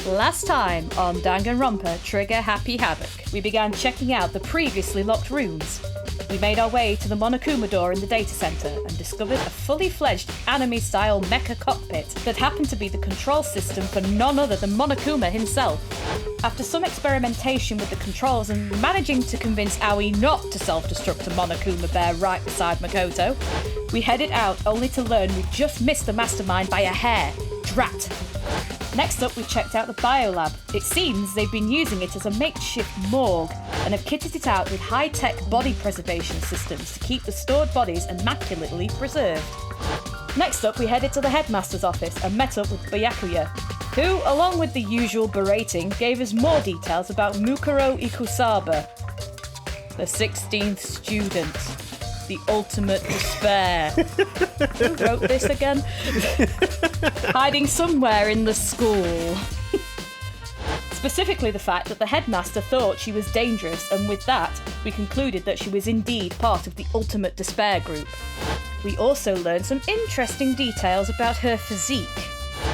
Last time on Danganronpa Trigger Happy Havoc, we began checking out the previously locked rooms. We made our way to the Monokuma door in the data center and discovered a fully fledged anime-style mecha cockpit that happened to be the control system for none other than Monokuma himself. After some experimentation with the controls and managing to convince Aoi not to self-destruct a Monokuma bear right beside Makoto, we headed out only to learn we'd just missed the mastermind by a hair. Drat! Next up, we checked out the biolab. It seems they've been using it as a makeshift morgue and have kitted it out with high-tech body preservation systems to keep the stored bodies immaculately preserved. Next up, we headed to the headmaster's office and met up with Byakuya, who, along with the usual berating, gave us more details about Mukuro Ikusaba, the 16th student. The ultimate despair. Who wrote this again? Hiding somewhere in the school. Specifically the fact that the headmaster thought she was dangerous, and with that, we concluded that she was indeed part of the ultimate despair group. We also learned some interesting details about her physique,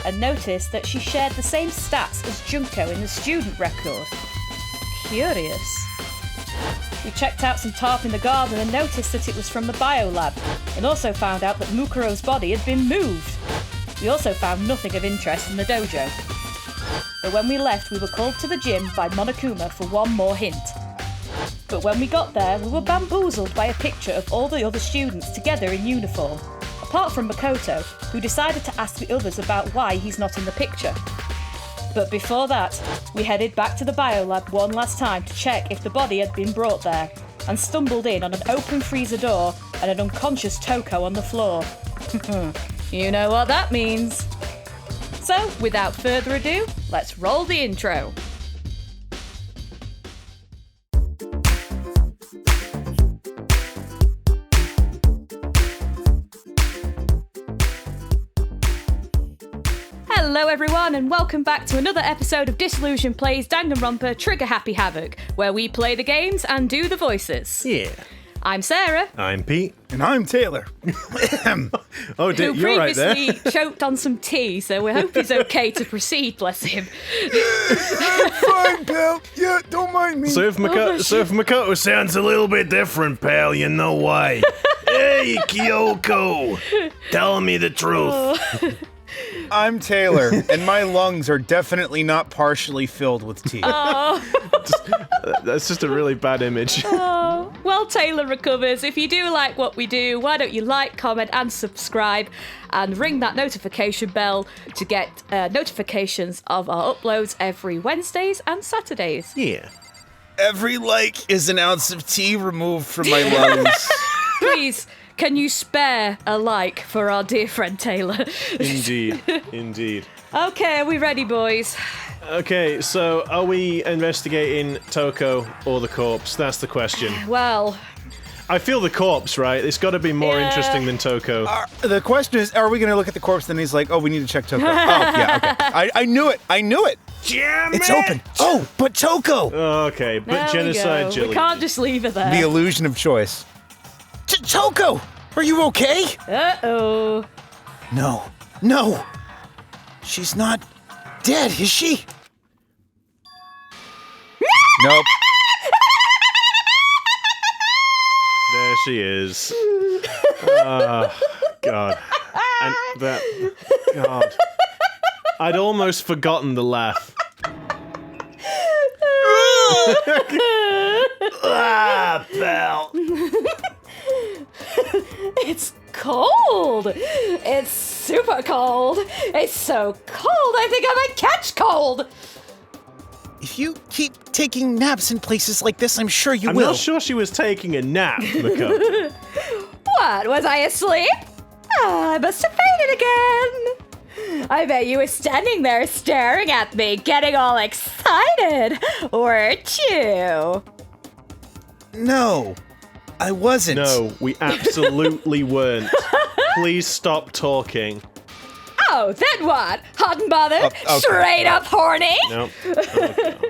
and noticed that she shared the same stats as Junko in the student record. Curious. We checked out some tarp in the garden and noticed that it was from the biolab, and also found out that Mukuro's body had been moved. We also found nothing of interest in the dojo. But when we left, we were called to the gym by Monokuma for one more hint. But when we got there, we were bamboozled by a picture of all the other students together in uniform, apart from Makoto, who decided to ask the others about why he's not in the picture. But before that, we headed back to the biolab one last time to check if the body had been brought there, and stumbled in on an open freezer door and an unconscious Toko on the floor. You know what that means. So, without further ado, let's roll the intro. Hello everyone, and welcome back to another episode of Disillusion Plays Danganronpa Trigger Happy Havoc, where we play the games and do the voices. Yeah. I'm Sarah. I'm Pete. And I'm Taylor. Oh, who you're right there. previously choked on some tea, so we hope he's okay to proceed, bless him. Fine, pal. Yeah, don't mind me. So if Makoto sounds a little bit different, pal, you know why. Hey, Kyoko. Tell me the truth. I'm Taylor, and my lungs are definitely not partially filled with tea. That's just a really bad image. Oh, well, Taylor recovers. If you do like what we do, why don't you like, comment, and subscribe, and ring that notification bell to get notifications of our uploads every Wednesdays and Saturdays. Yeah. Every like is an ounce of tea removed from my lungs. Please, can you spare a like for our dear friend Taylor? Indeed. Okay, are we ready, boys? Okay, so are we investigating Toko or the corpse? That's the question. Well, I feel the corpse, right? It's got to be more interesting than Toko. The question is, are we going to look at the corpse? Then he's like, oh, we need to check Toko. Oh, yeah, okay. I knew it. Damn It's open. Oh, but Toko. Okay, but there genocide we go. Jilly. We can't just leave her there. The illusion of choice. Toko, are you okay? Uh-oh. No. She's not dead, is she? Nope. There she is. Oh, God. And that... God. I'd almost forgotten the laugh. Pal. It's cold. It's super cold. It's so cold, I think I might catch cold. If you keep taking naps in places like this, I'm sure you I'm will. not sure she was taking a nap, Makoto. What, was I asleep? I must have fainted again. I bet you were standing there staring at me, getting all excited, weren't you? No, I wasn't. No, we absolutely weren't. Please stop talking. Oh, then what? Hot and bothered? Okay. Straight up horny? No.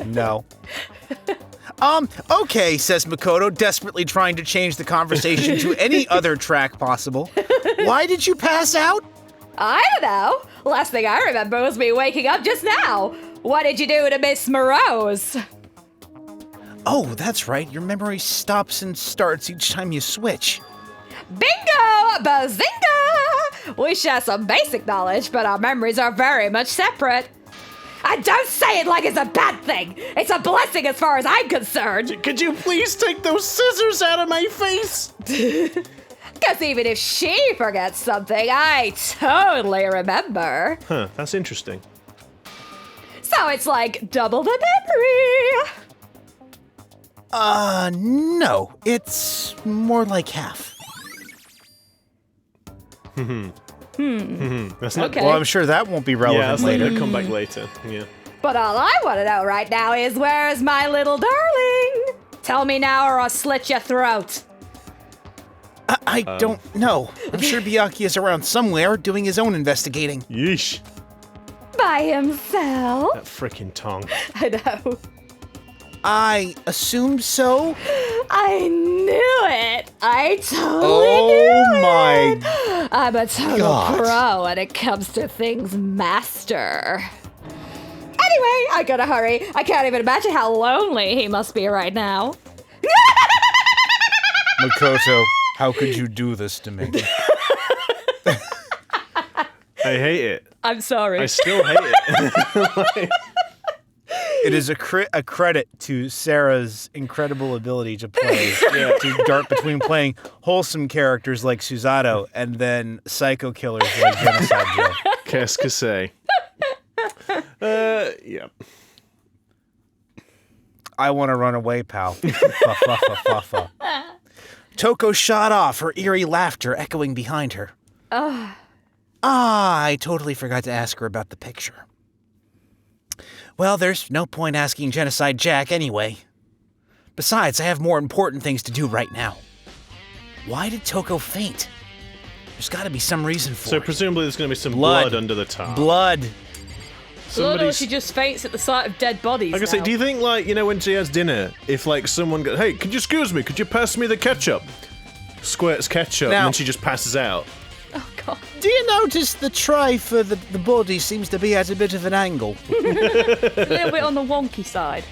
No. Okay, says Makoto, desperately trying to change the conversation to any other track possible. Why did you pass out? I don't know. Last thing I remember was me waking up just now. What did you do to Miss Morose? Oh, that's right. Your memory stops and starts each time you switch. Bingo! Bazinga! We share some basic knowledge, but our memories are very much separate. And don't say it like it's a bad thing. It's a blessing as far as I'm concerned. Could you please take those scissors out of my face? Because even if she forgets something, I totally remember. Huh, that's interesting. So it's like double the memory. No. It's more like half. That's not Okay. Well, I'm sure that won't be Yeah, relevant that's later. later. Come back later. Yeah. But all I want to know right now is where's my little darling? Tell me now or I'll slit your throat. I don't know. I'm sure Byakuya is around somewhere doing his own investigating. Yeesh. By himself? That frickin' tongue. I know. I assume so. I knew it. I totally knew Oh my it. I'm a total God. pro when it comes to things master. Anyway, I gotta hurry. I can't even imagine how lonely he must be right now. Makoto, how could you do this to me? I hate it. I'm sorry. I still hate it. It is a credit to Sarah's incredible ability to play, to dart between playing wholesome characters like Susato and then psycho killers like Genocide Joe. Qu'est-ce que c'est? Yeah. I want to run away, pal. Fa. Toko shot off, her eerie laughter echoing behind her. I totally forgot to ask her about the picture. Well, there's no point asking Genocide Jack anyway. Besides, I have more important things to do right now. Why did Toko faint? There's got to be some reason for So it. presumably there's going to be some blood under the top. Blood. Blood, she just faints at the sight of dead bodies. Like I say, do you think, like, you know, when she has dinner, if, like, someone goes, hey, could you excuse me, could you pass me the ketchup? Squirts ketchup, Now- and then she just passes out. Oh, God. Do you notice the tray for the body seems to be at a bit of an angle? A little bit on the wonky side.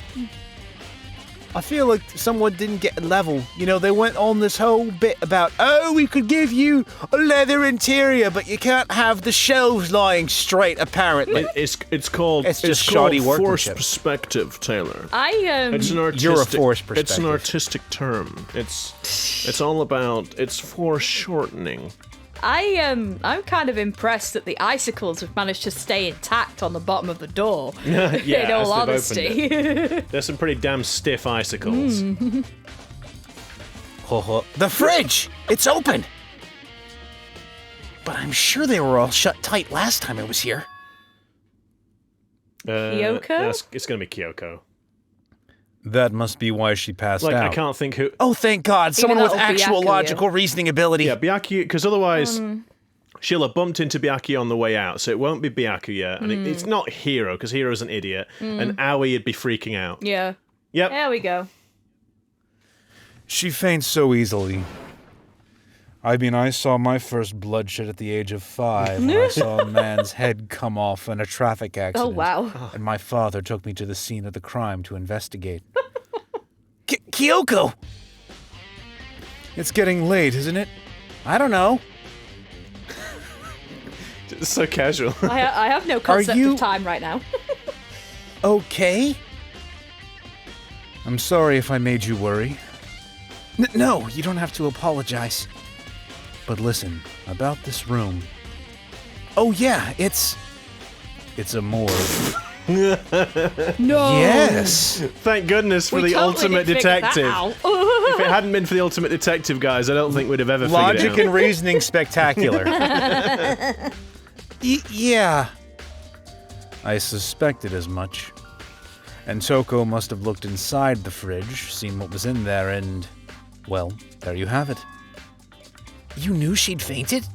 I feel like someone didn't get level. You know, they went on this whole bit about, oh, we could give you a leather interior, but you can't have the shelves lying straight, apparently. It's called It's just called shoddy forced workmanship. perspective, Taylor. I It's an artistic. You're a forced It's an perspective. artistic term. It's all about. It's foreshortening. I'm kind of impressed that the icicles have managed to stay intact on the bottom of the door. Yeah, in all as they've honesty. opened it. There's some pretty damn stiff icicles. The fridge! It's open! But I'm sure they were all shut tight last time I was here. Kyoko? It's going to be Kyoko. That must be why she passed Like, out. I can't think who. Oh, thank God, someone with though actual Byakuya. logical reasoning ability. Yeah, Byakuya, because otherwise she'll have bumped into Byakuya on the way out, so it won't be Byakuya, and it's not Hiro, because Hiro's an idiot, and Aoi would be freaking out. Yeah. Yep. There we go. She faints so easily. I mean, I saw my first bloodshed at the age of 5 when I saw a man's head come off in a traffic accident. Oh, wow. And my father took me to the scene of the crime to investigate. Kyoko! It's getting late, isn't it? I don't know. It's so casual. I have no concept you- of time right now. Okay? I'm sorry if I made you worry. No, you don't have to apologize. But listen, about this room. Oh yeah, it's a morgue. No. Yes. Thank goodness for We the totally ultimate didn't figure that detective. out. If it hadn't been for the ultimate detective, guys, I don't think we'd have ever figured Logic it and out. reasoning spectacular. Yeah. I suspected as much. And Toko must have looked inside the fridge, seen what was in there, and, well, there you have it. You knew she'd fainted?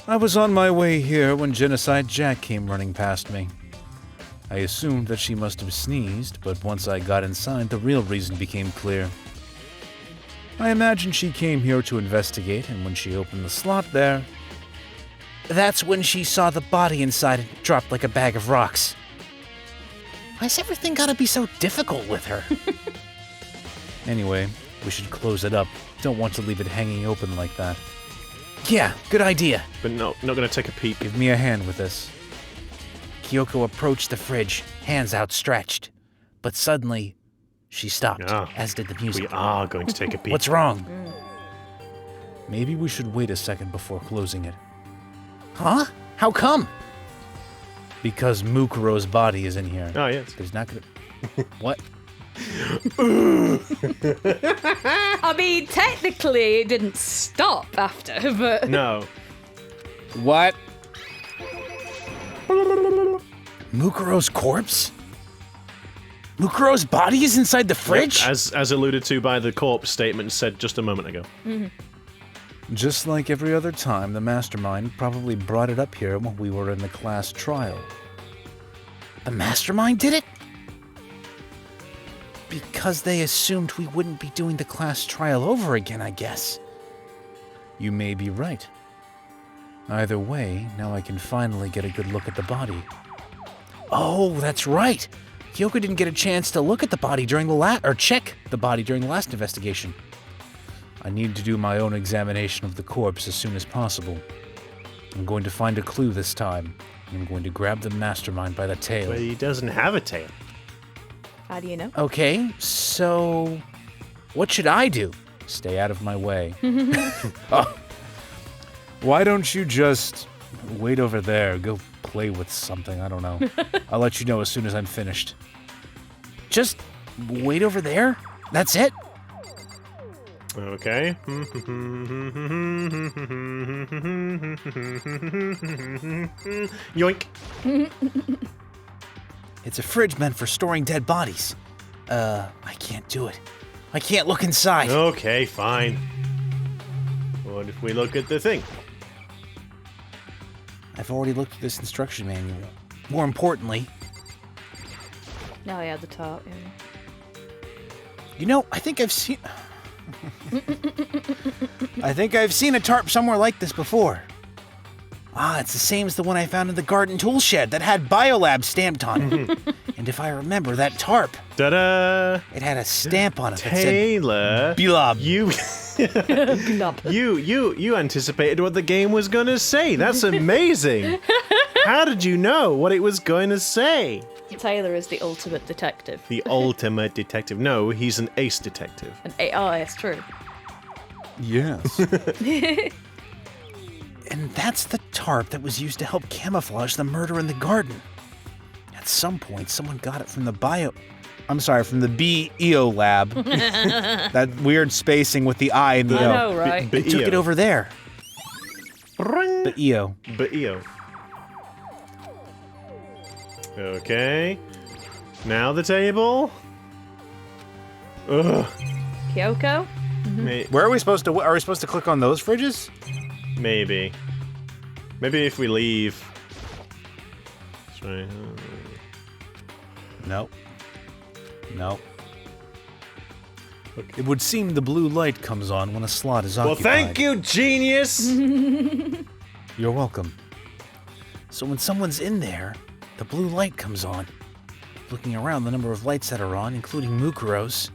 I was on my way here when Genocide Jack came running past me. I assumed that she must have sneezed, but once I got inside, the real reason became clear. I imagine she came here to investigate, and when she opened the slot there, that's when she saw the body inside and dropped like a bag of rocks. Why's everything gotta be so difficult with her? Anyway, we should close it up. Don't want to leave it hanging open like that. Yeah, good idea. But no, not going to take a peek. Give me a hand with this. Kyoko approached the fridge, hands outstretched. But suddenly, she stopped, as did the music. We are going to take a peek. What's wrong? Maybe we should wait a second before closing it. Huh? How come? Because Mukuro's body is in here. Oh, yes. There's not gonna... What? I mean, technically it didn't stop after, but... No. What? Mukuro's corpse? Mukuro's body is inside the fridge? Yep, as alluded to by the corpse statement said just a moment ago. Just like every other time, the mastermind probably brought it up here when we were in the class trial. The mastermind did it? Because they assumed we wouldn't be doing the class trial over again, I guess. You may be right. Either way, now I can finally get a good look at the body. Oh, that's right! Kyoko didn't get a chance to look at the body during the check the body during the last investigation. I need to do my own examination of the corpse as soon as possible. I'm going to find a clue this time. I'm going to grab the mastermind by the tail. But he doesn't have a tail. How do you know? Okay, so what should I do? Stay out of my way. Oh. Why don't you just wait over there, go play with something, I don't know. I'll let you know as soon as I'm finished. Just wait over there? That's it? Okay. Yoink. It's a fridge meant for storing dead bodies. I can't do it. I can't look inside. Okay, fine. What if we look at the thing? I've already looked at this instruction manual. More importantly... No, yeah, the top, yeah. You know, I think I've seen... I think I've seen a tarp somewhere like this before. Ah, it's the same as the one I found in the garden tool shed that had Biolab stamped on it. And if I remember, that tarp... Ta-da! It had a stamp on it that Taylor, said... Biolab. You anticipated what the game was going to say. That's amazing. How did you know what it was going to say? Taylor is the ultimate detective. The ultimate detective. No, he's an ace detective. It's true. Yes. And that's the tarp that was used to help camouflage the murder in the garden. At some point, someone got it from the from the BEO lab. That weird spacing with the I and the O. I know, right? They took it over there. BEO. BEO. Okay. Now the table. Ugh. Kyoko? Where are we supposed to? Are we supposed to click on those fridges? Maybe. Maybe if we leave. Sorry. Nope. Nope. It would seem the blue light comes on when a slot is occupied. Well, thank you, genius! You're welcome. So when someone's in there, the blue light comes on. Looking around the number of lights that are on, including Mukuro's,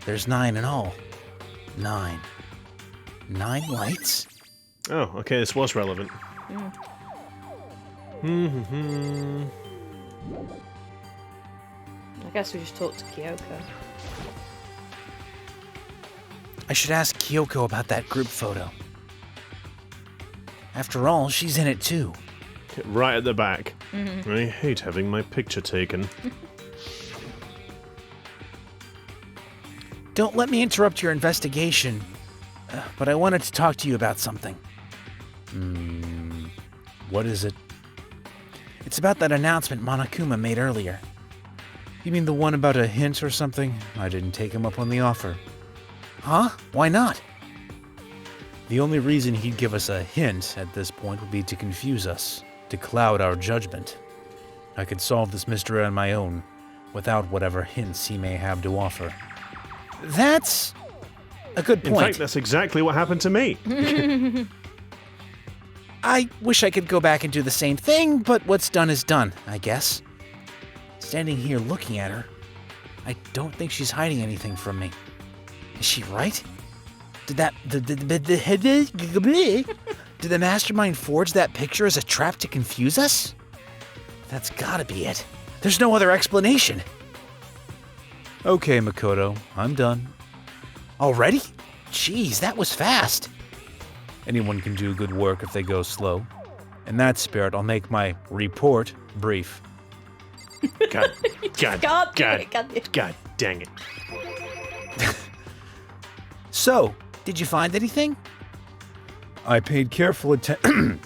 there's 9 in all. 9. 9 lights? Oh, okay, this was relevant. I guess we just talked to Kyoko. I should ask Kyoko about that group photo. After all, she's in it too. Right at the back. I hate having my picture taken. Don't let me interrupt your investigation, but I wanted to talk to you about something. What is it? It's about that announcement Monokuma made earlier. You mean the one about a hint or something? I didn't take him up on the offer. Huh? Why not? The only reason he'd give us a hint at this point would be to confuse us, to cloud our judgment. I could solve this mystery on my own, without whatever hints he may have to offer. That's a good point. In fact, that's exactly what happened to me. I wish I could go back and do the same thing, but what's done is done, I guess. standing here looking at her, I don't think she's hiding anything from me. Is she right? Did the mastermind forge that picture as a trap to confuse us? That's gotta be it. There's no other explanation. Okay, Makoto, I'm done. Already? Jeez, that was fast. Anyone can do good work if they go slow. In that spirit, I'll make my report brief. God dang it. So, did you find anything? I paid careful attention.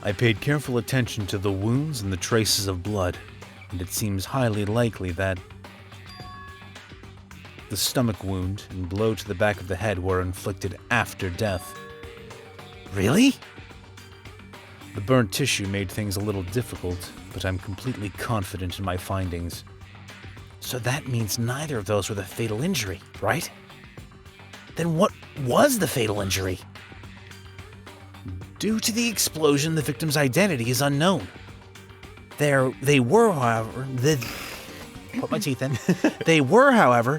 I paid careful attention to the wounds and the traces of blood, and it seems highly likely that the stomach wound and blow to the back of the head were inflicted after death. Really? The burnt tissue made things a little difficult, but I'm completely confident in my findings. So that means neither of those were the fatal injury, right? Then what was the fatal injury? Due to the explosion, the victim's identity is unknown. They were, however,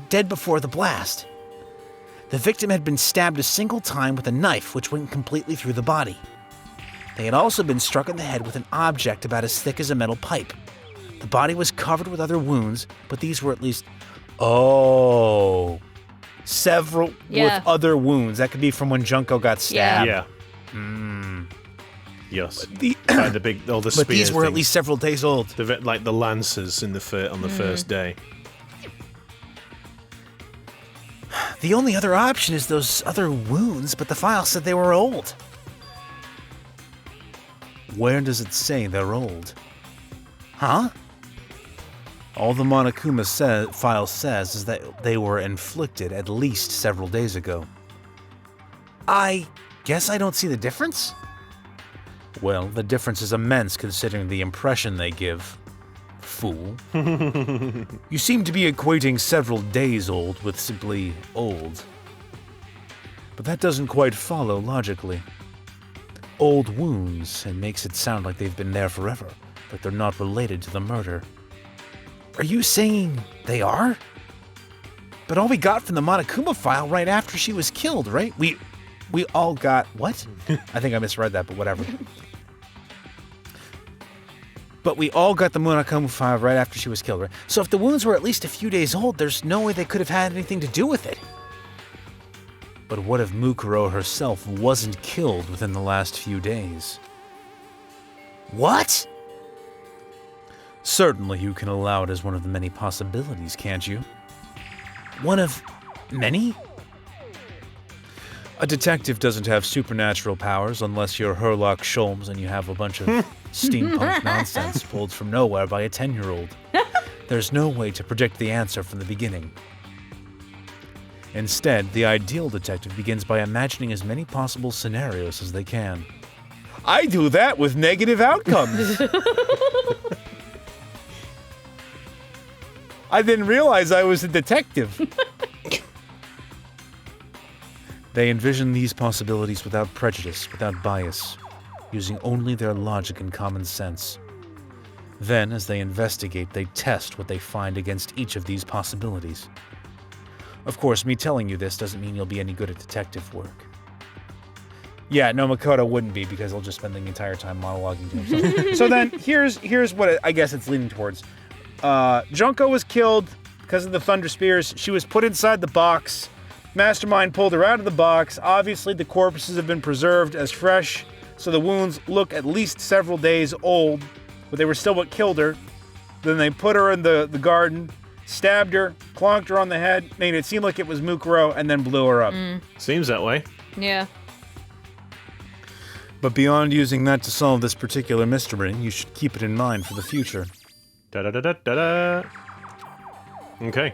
dead before the blast. The victim had been stabbed a single time with a knife, which went completely through the body. They had also been struck in the head with an object about as thick as a metal pipe. The body was covered with other wounds, but these were at least... several with other wounds. That could be from when Junko got stabbed. Yeah. Yes. All the spears. But these were things. At least several days old. Like the lancers on the first day. The only other option is those other wounds, but the file said they were old. Where does it say they're old? Huh? All the Monokuma file says is that they were inflicted at least several days ago. I guess I don't see the difference? Well, the difference is immense considering the impression they give. Fool. You seem to be equating several days old with simply old. But that doesn't quite follow logically. Old wounds, it makes it sound like they've been there forever, but they're not related to the murder. Are you saying they are? But all we got from the Monokuma file right after she was killed, right? We all got... What? I think I misread that, but whatever. But we all got the Monokuma file right after she was killed, right? So if the wounds were at least a few days old, there's no way they could have had anything to do with it. But what if Mukuro herself wasn't killed within the last few days? What? Certainly you can allow it as one of the many possibilities, can't you? One of many? A detective doesn't have supernatural powers unless you're Herlock Sholmes and you have a bunch of steampunk nonsense pulled from nowhere by a 10-year-old. There's no way to predict the answer from the beginning. Instead, the ideal detective begins by imagining as many possible scenarios as they can. I do that with negative outcomes. I didn't realize I was a detective. They envision these possibilities without prejudice, without bias, using only their logic and common sense. Then, as they investigate, they test what they find against each of these possibilities. Of course, me telling you this doesn't mean you'll be any good at detective work. Yeah, no, Makoto wouldn't be, because he'll just spend the entire time monologuing to himself. So then, here's what I guess it's leaning towards. Junko was killed because of the Thunder Spears. She was put inside the box. Mastermind pulled her out of the box. Obviously, the corpses have been preserved as fresh, so the wounds look at least several days old, but they were still what killed her. Then they put her in the garden, stabbed her, clonked her on the head, made it seem like it was Mukuro, and then blew her up. Seems that way. Yeah. But beyond using that to solve this particular mystery, you should keep it in mind for the future. Da-da-da-da-da-da. Okay.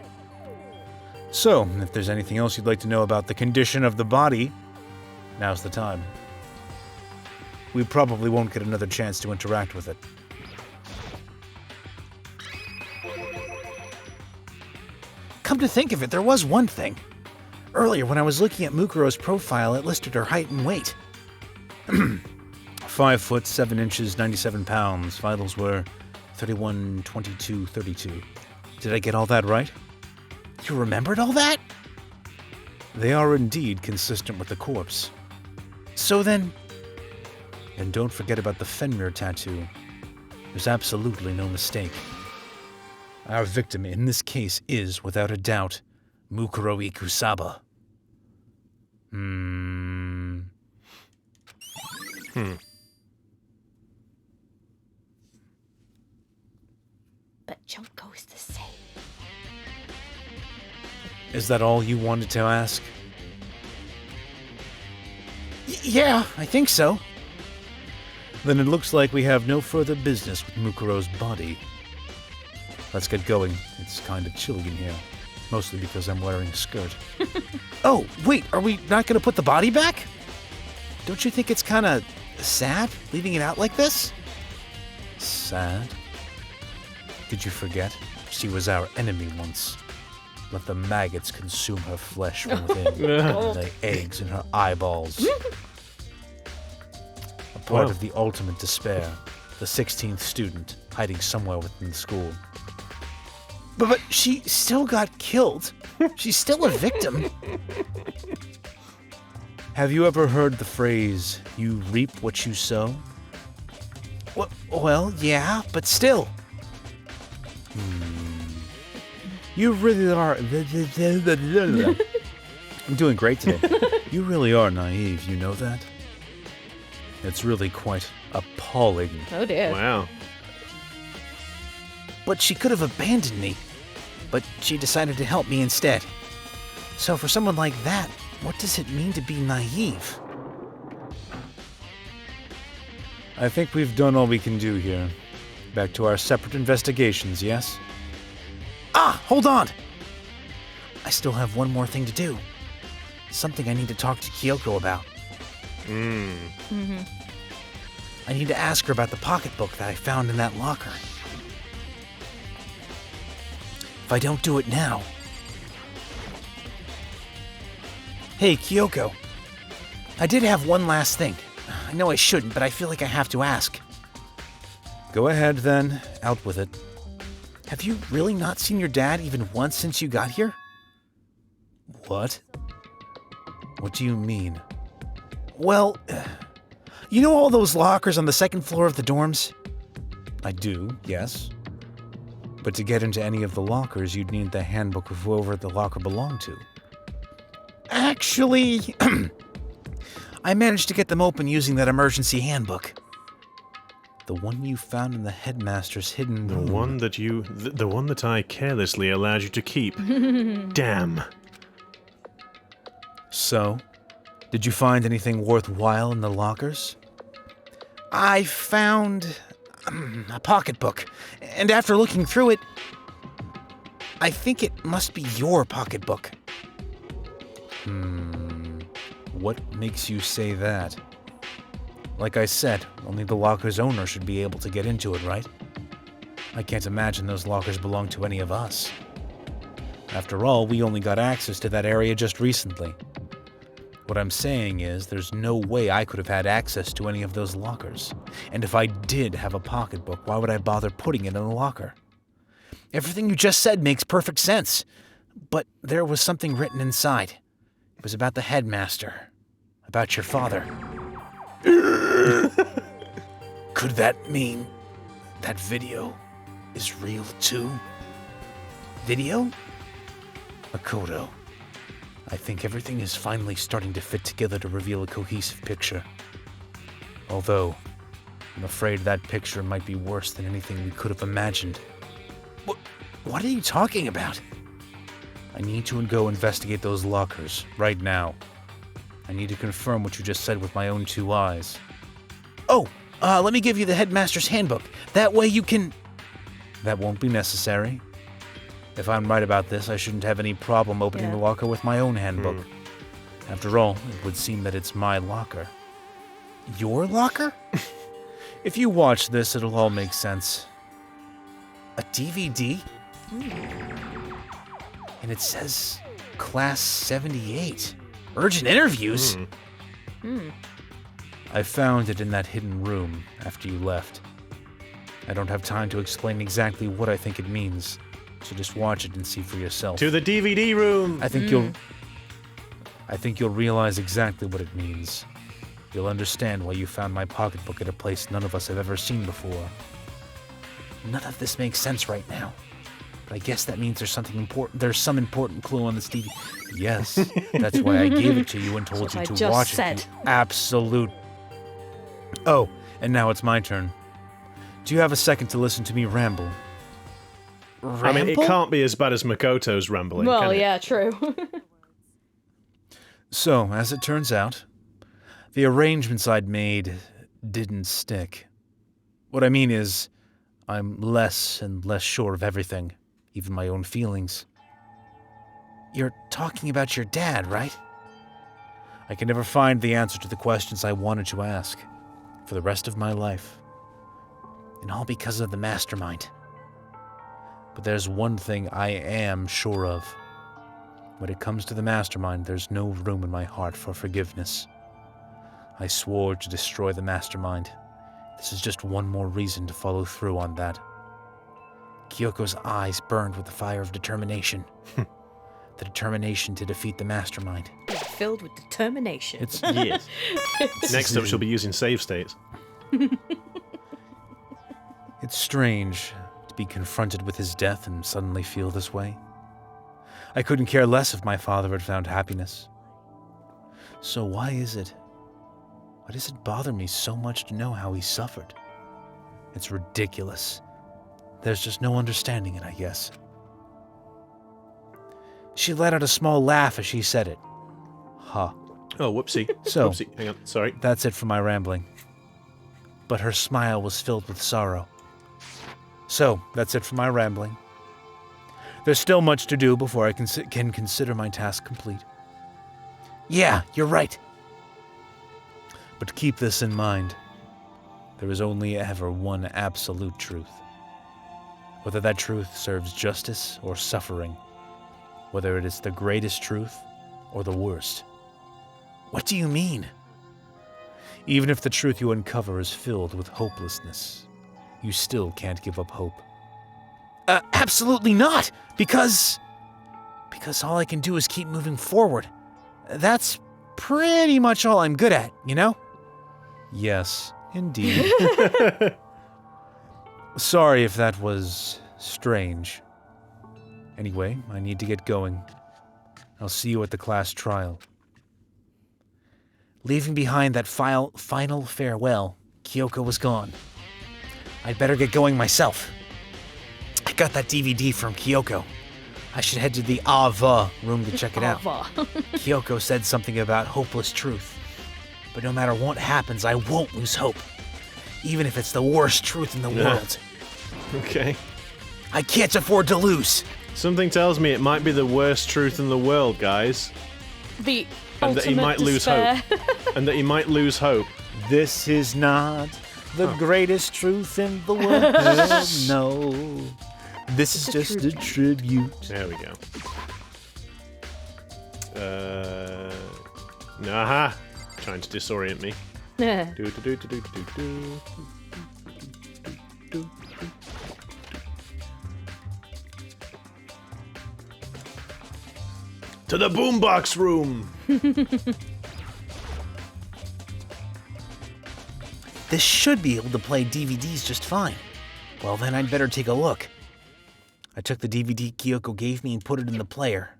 So, if there's anything else you'd like to know about the condition of the body, now's the time. We probably won't get another chance to interact with it. Come to think of it, there was one thing. Earlier, when I was looking at Mukuro's profile, it listed her height and weight. 5 foot 7 inches, 97 pounds. Vitals were 31, 22, 32. Did I get all that right? You remembered all that? They are indeed consistent with the corpse. So then... And don't forget about the Fenrir tattoo. There's absolutely no mistake. Our victim in this case is, without a doubt, Mukuro Ikusaba. But Junko's the same. Is that all you wanted to ask? Yeah, I think so. Then it looks like we have no further business with Mukuro's body. Let's get going. It's kind of chilly in here. Mostly because I'm wearing a skirt. Oh, wait, are we not going to put the body back? Don't you think it's kind of sad, leaving it out like this? Sad? Did you forget? She was our enemy once. Let the maggots consume her flesh from within and lay eggs in her eyeballs. A part of the ultimate despair, the 16th student hiding somewhere within the school. But she still got killed. She's still a victim. Have you ever heard the phrase, you reap what you sow? Well, yeah, but still. You really are... I'm doing great today. You really are naive, you know that? It's really quite appalling. Oh dear. Wow. But she could have abandoned me. But she decided to help me instead. So for someone like that, what does it mean to be naive? I think we've done all we can do here. Back to our separate investigations, yes? Ah, hold on! I still have one more thing to do. Something I need to talk to Kyoko about. I need to ask her about the pocketbook that I found in that locker. If I don't do it now... Hey, Kyoko. I did have one last thing. I know I shouldn't, but I feel like I have to ask. Go ahead, then. Out with it. Have you really not seen your dad even once since you got here? What? What do you mean? Well, you know all those lockers on the second floor of the dorms? I do, yes. But to get into any of the lockers, you'd need the handbook of whoever the locker belonged to. Actually, I managed to get them open using that emergency handbook. The one you found in the headmaster's hidden room. The one that I carelessly allowed you to keep. Damn. So, did you find anything worthwhile in the lockers? I found a pocketbook, and after looking through it, I think it must be your pocketbook. What makes you say that? Like I said, only the locker's owner should be able to get into it, right? I can't imagine those lockers belong to any of us. After all, we only got access to that area just recently. What I'm saying is, there's no way I could have had access to any of those lockers. And if I did have a pocketbook, why would I bother putting it in a locker? Everything you just said makes perfect sense. But there was something written inside. It was about the headmaster. About your father. Could that mean that video is real too? Video? Makoto, I think everything is finally starting to fit together to reveal a cohesive picture. Although, I'm afraid that picture might be worse than anything we could have imagined. What are you talking about? I need to go investigate those lockers, right now. I need to confirm what you just said with my own two eyes. Oh, let me give you the headmaster's handbook. That way you can... That won't be necessary. If I'm right about this, I shouldn't have any problem opening the locker with my own handbook. After all, it would seem that it's my locker. Your locker? If you watch this, it'll all make sense. A DVD? And it says Class 78. Urgent interviews? I found it in that hidden room after you left. I don't have time to explain exactly what I think it means, so just watch it and see for yourself. To the DVD room! I think you'll realize exactly what it means. You'll understand why you found my pocketbook at a place none of us have ever seen before. None of this makes sense right now. But I guess that means there's something important. There's some important clue on this DVD. Yes, that's why I gave it to you and told you to watch it. You absolute. Oh, and now it's my turn. Do you have a second to listen to me ramble? I mean, it can't be as bad as Makoto's rambling, Well, can it? yeah, true. So, as it turns out, the arrangements I'd made didn't stick. What I mean is, I'm less and less sure of everything, even my own feelings. You're talking about your dad, right? I can never find the answer to the questions I wanted to ask for the rest of my life. And all because of the mastermind. But there's one thing I am sure of. When it comes to the mastermind, there's no room in my heart for forgiveness. I swore to destroy the mastermind. This is just one more reason to follow through on that. Kyoko's eyes burned with the fire of determination. The determination to defeat the mastermind. Filled with determination. Yes. Next up, she'll be using save states. It's strange to be confronted with his death and suddenly feel this way. I couldn't care less if my father had found happiness. So why does it bother me so much to know how he suffered? It's ridiculous. There's just no understanding it, I guess. She let out a small laugh as she said it. Huh. Oh, whoopsie. So, whoopsie. Hang on, sorry. That's it for my rambling. But her smile was filled with sorrow. So, that's it for my rambling. There's still much to do before I can consider my task complete. Yeah, you're right. But keep this in mind. There is only ever one absolute truth. Whether that truth serves justice or suffering. Whether it is the greatest truth or the worst. What do you mean? Even if the truth you uncover is filled with hopelessness, you still can't give up hope. Absolutely not! Because all I can do is keep moving forward. That's pretty much all I'm good at, you know? Yes, indeed. Sorry if that was strange. Anyway, I need to get going. I'll see you at the class trial. Leaving behind that final farewell, Kyoko was gone. I'd better get going myself. I got that DVD from Kyoko. I should head to the Ava room to check it out. Kyoko said something about hopeless truth. But no matter what happens, I won't lose hope. Even if it's the worst truth in the world. Okay. I can't afford to lose. Something tells me it might be the worst truth in the world, guys. The And that he might lose hope. And that he might lose hope. This is not the greatest truth in the world. No. This is just a tribute. There we go. Aha! Trying to disorient me. To the boombox room! This should be able to play DVDs just fine. Well, then I'd better take a look. I took the DVD Kyoko gave me and put it in the player.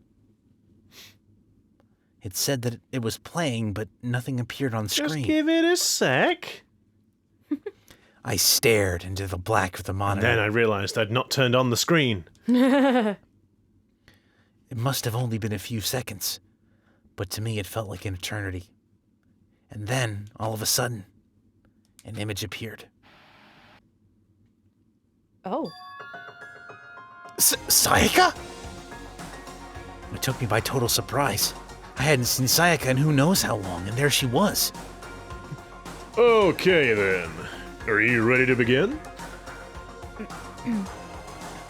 It said that it was playing, but nothing appeared on screen. Just give it a sec. I stared into the black of the monitor. And then I realized I'd not turned on the screen. It must have only been a few seconds, but to me it felt like an eternity. And then, all of a sudden, an image appeared. Oh. Sayaka? It took me by total surprise. I hadn't seen Sayaka in who knows how long, and there she was. Okay then. Are you ready to begin?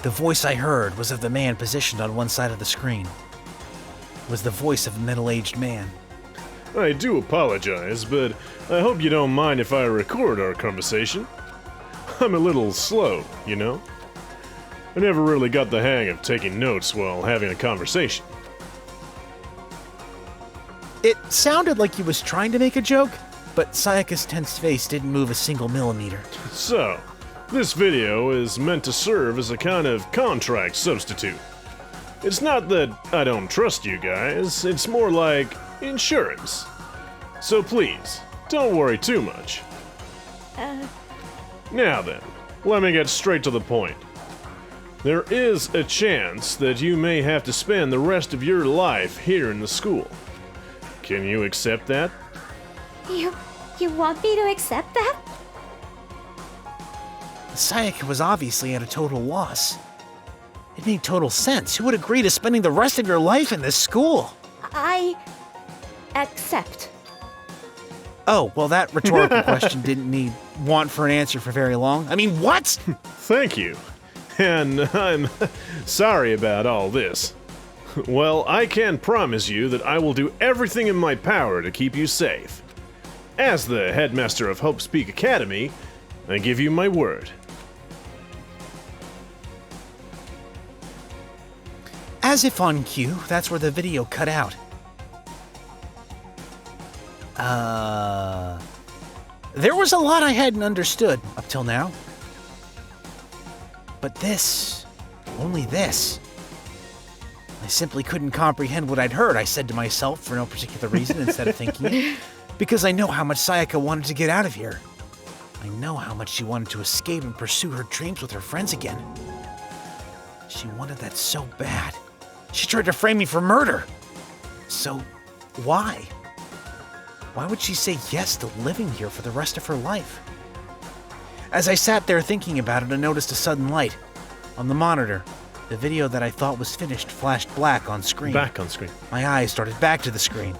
The voice I heard was of the man positioned on one side of the screen. It was the voice of a middle-aged man. I do apologize, but I hope you don't mind if I record our conversation. I'm a little slow, you know? I never really got the hang of taking notes while having a conversation. It sounded like he was trying to make a joke, but Sayaka's tense face didn't move a single millimeter. So, this video is meant to serve as a kind of contract substitute. It's not that I don't trust you guys, it's more like insurance. So please, don't worry too much. Now then, let me get straight to the point. There is a chance that you may have to spend the rest of your life here in the school. Can you accept that? You want me to accept that? Sayaka was obviously at a total loss. It made total sense. Who would agree to spending the rest of your life in this school? I accept. Oh, well, that rhetorical question didn't want for an answer for very long. I mean, what? Thank you. And I'm sorry about all this. Well, I can promise you that I will do everything in my power to keep you safe. As the headmaster of Hope Speak Academy, I give you my word. As if on cue, that's where the video cut out. There was a lot I hadn't understood up till now. But this, only this. I simply couldn't comprehend what I'd heard, I said to myself for no particular reason instead of thinking it. Because I know how much Sayaka wanted to get out of here. I know how much she wanted to escape and pursue her dreams with her friends again. She wanted that so bad. She tried to frame me for murder. So, why? Why would she say yes to living here for the rest of her life? As I sat there thinking about it, I noticed a sudden light. On the monitor, the video that I thought was finished flashed black on screen. Back on screen. My eyes started back to the screen.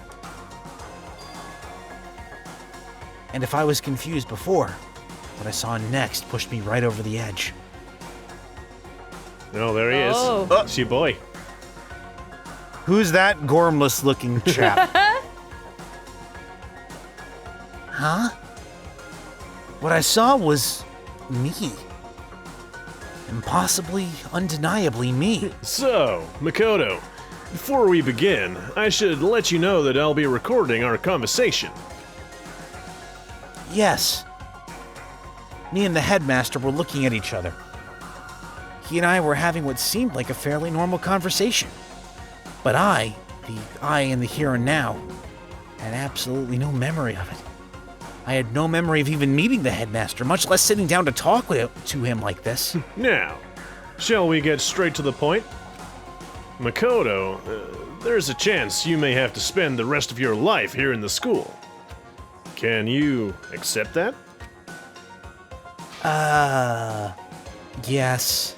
And if I was confused before, what I saw next pushed me right over the edge. Oh, there he is. Oh. It's your boy. Who's that gormless-looking chap? Huh? What I saw was me. Impossibly, undeniably me. So, Makoto, before we begin, I should let you know that I'll be recording our conversation. Yes. Me and the headmaster were looking at each other. He and I were having what seemed like a fairly normal conversation. But I, the I in the here and now, had absolutely no memory of it. I had no memory of even meeting the headmaster, much less sitting down to talk to him like this. Now, shall we get straight to the point? Makoto, there's a chance you may have to spend the rest of your life here in the school. Can you accept that? Yes.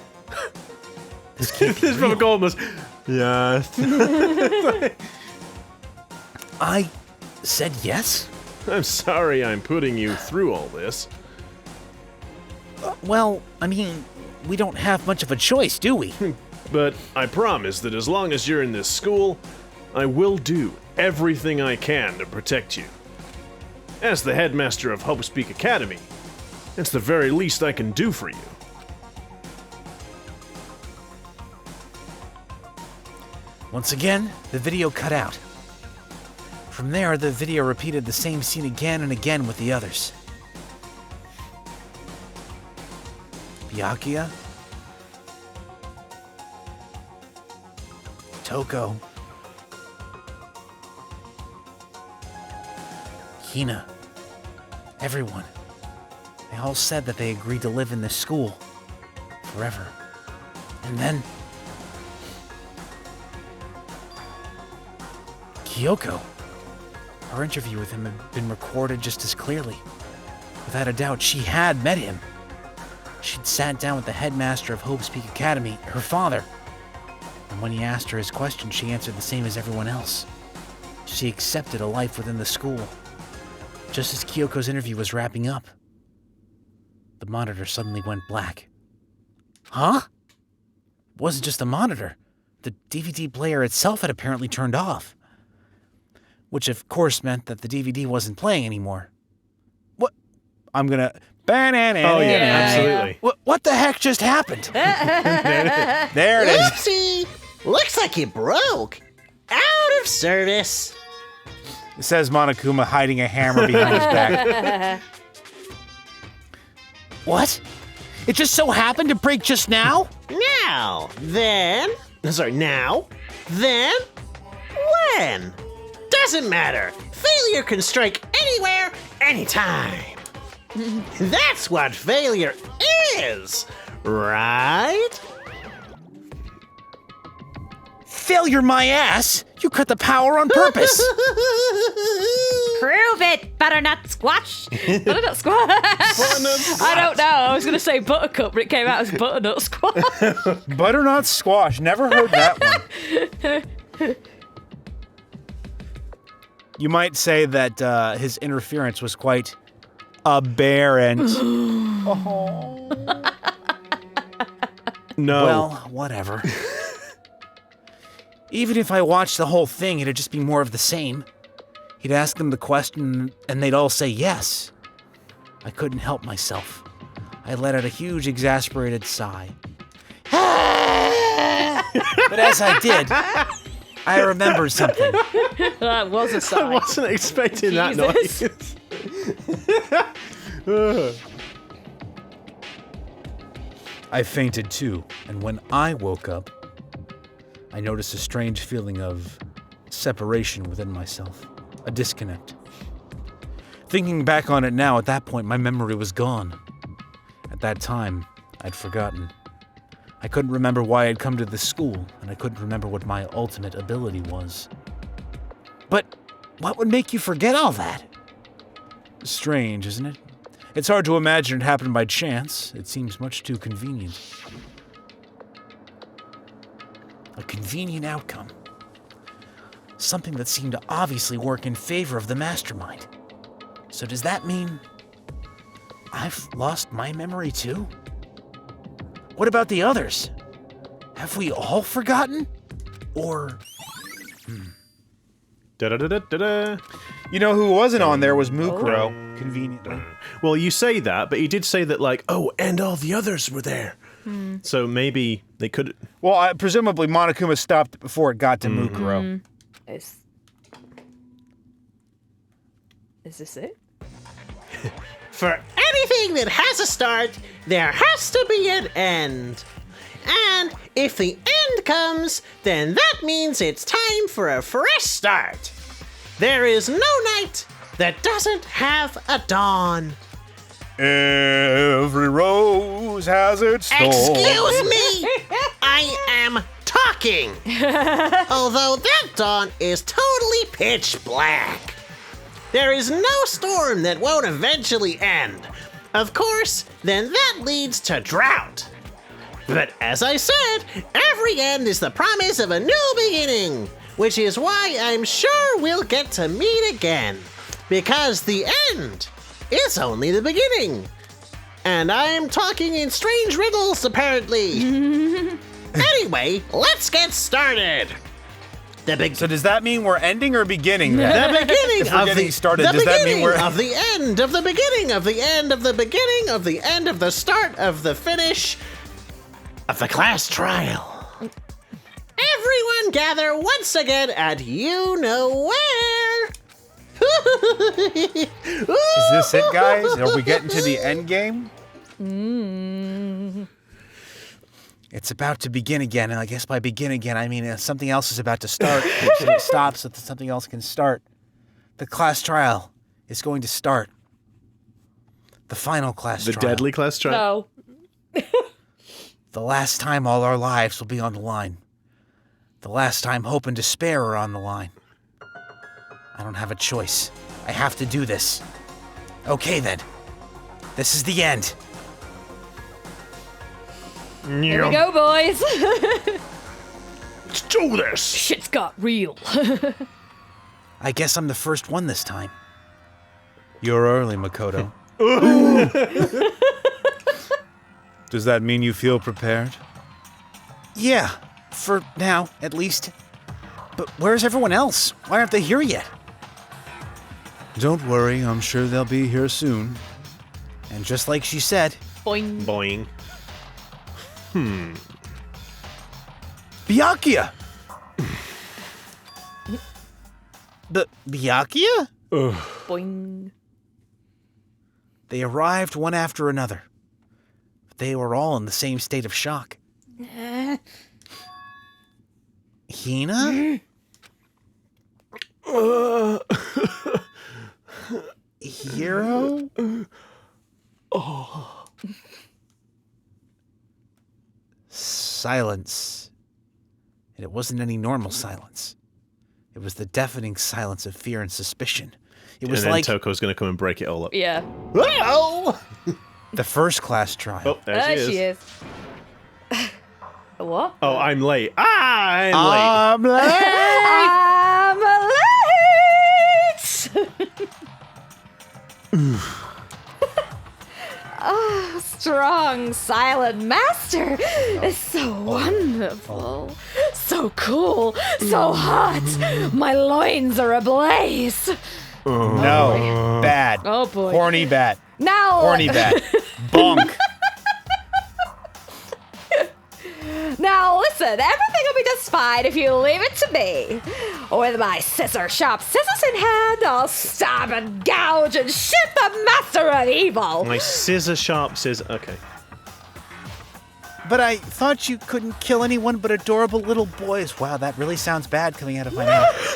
This can't be This from a real. Goldman's. Yes. I said yes? I'm sorry I'm putting you through all this. Well, I mean, we don't have much of a choice, do we? But I promise that as long as you're in this school, I will do everything I can to protect you. As the headmaster of Hope Speak Academy, it's the very least I can do for you. Once again, the video cut out. From there, the video repeated the same scene again and again with the others. Byakuya, Toko, Hina, everyone. They all said that they agreed to live in this school forever. And then Kyoko. Our interview with him had been recorded just as clearly. Without a doubt, she had met him. She'd sat down with the headmaster of Hope Speak Academy, her father. And when he asked her his question, she answered the same as everyone else. She accepted a life within the school. Just as Kyoko's interview was wrapping up, the monitor suddenly went black. Huh? It wasn't just the monitor. The DVD player itself had apparently turned off. Which of course meant that the DVD wasn't playing anymore. What? I'm gonna Oh, yeah, absolutely. What the heck just happened? There it is. Oopsie! Looks like it broke. Out of service. It says Monokuma hiding a hammer behind his back. What? It just so happened to break just now? Now, then, when? Doesn't matter. Failure can strike anywhere, anytime. That's what failure is, right? Failure my ass! You cut the power on purpose! Prove it, butternut squash. Butternut squash. I don't know. I was going to say buttercup, but it came out as butternut squash. Butternut squash. Never heard that one. You might say that his interference was quite aberrant. No. Well, whatever. Even if I watched the whole thing, it'd just be more of the same. He'd ask them the question, and they'd all say yes. I couldn't help myself. I let out a huge, exasperated sigh. But as I did, I remembered something. That was a sigh. I wasn't expecting that Jesus. noise. I fainted too, and when I woke up, I noticed a strange feeling of separation within myself, a disconnect. Thinking back on it now, at that point, my memory was gone. At that time, I'd forgotten. I couldn't remember why I'd come to this school, and I couldn't remember what my ultimate ability was. But what would make you forget all that? Strange, isn't it? It's hard to imagine it happened by chance. It seems much too convenient. A convenient outcome. Something that seemed to obviously work in favor of the mastermind. So does that mean I've lost my memory too? What about the others? Have we all forgotten? Or... Da-da-da-da-da-da. You know who wasn't on there was Mukuro, conveniently. Well, you say that, but he did say that, like, oh, and all the others were there. So maybe they could... Well, presumably Monokuma stopped before it got to Mukuro. Is this it? For anything that has a start, there has to be an end. And if the end comes, then that means it's time for a fresh start. There is no night that doesn't have a dawn. Every rose has its thorn. Excuse me! I am talking! Although that dawn is totally pitch black. There is no storm that won't eventually end. Of course, then that leads to drought. But as I said, every end is the promise of a new beginning, which is why I'm sure we'll get to meet again. Because the end is only the beginning. And I'm talking in strange riddles, apparently. Anyway, let's get started. So does that mean we're ending or beginning then? The beginning If we're of getting the started, the does that mean beginning we're- of the end of the beginning of the end of the beginning of the end of the start of the finish of the class trial. Everyone gather once again at you know where. Is this it, guys? Are we getting to the end game? It's about to begin again, and I guess by begin again, I mean something else is about to start. It stops so that something else can start. The class trial is going to start. The final class trial. The deadly class trial? No. The last time all our lives will be on the line. The last time hope and despair are on the line. I don't have a choice. I have to do this. Okay then. This is the end. Here we go, boys. Let's do this! Shit's got real. I guess I'm the first one this time. You're early, Makoto. Does that mean you feel prepared? Yeah, for now, at least. But where's everyone else? Why aren't they here yet? Don't worry, I'm sure they'll be here soon. And just like she said, Boing. Boing. Byakuya! Byakuya? Boing. They arrived one after another. They were all in the same state of shock. Hina? Hero? Silence. And it wasn't any normal silence. It was the deafening silence of fear and suspicion. It was And then like Toko's gonna come and break it all up. Yeah. Oh! the first class trial. Oh, there she is. What? Oh, I'm late. I'm late. I'm late! Oh, strong, silent master is so wonderful. So cool, so hot. My loins are ablaze. No. Bad. Oh, boy. Horny bat. Now, Horny bat. Bonk. now listen, everything will be just fine if you leave it to me. With my scissor-sharp scissors in hand, I'll stab and gouge and shoot the master of evil. My scissor-sharp scissor. Okay. But I thought you couldn't kill anyone but adorable little boys. Wow, that really sounds bad coming out of my mouth.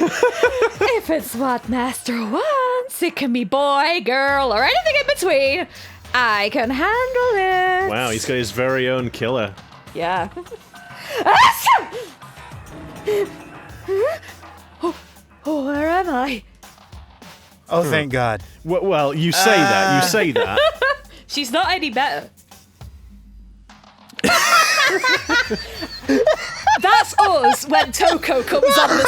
If it's what master wants, it can be boy, girl, or anything in between. I can handle it. Wow, he's got his very own killer. Yeah. Oh, where am I? Oh, thank God. Well, you say that. You say that. She's not any better. That's us when Toko comes on the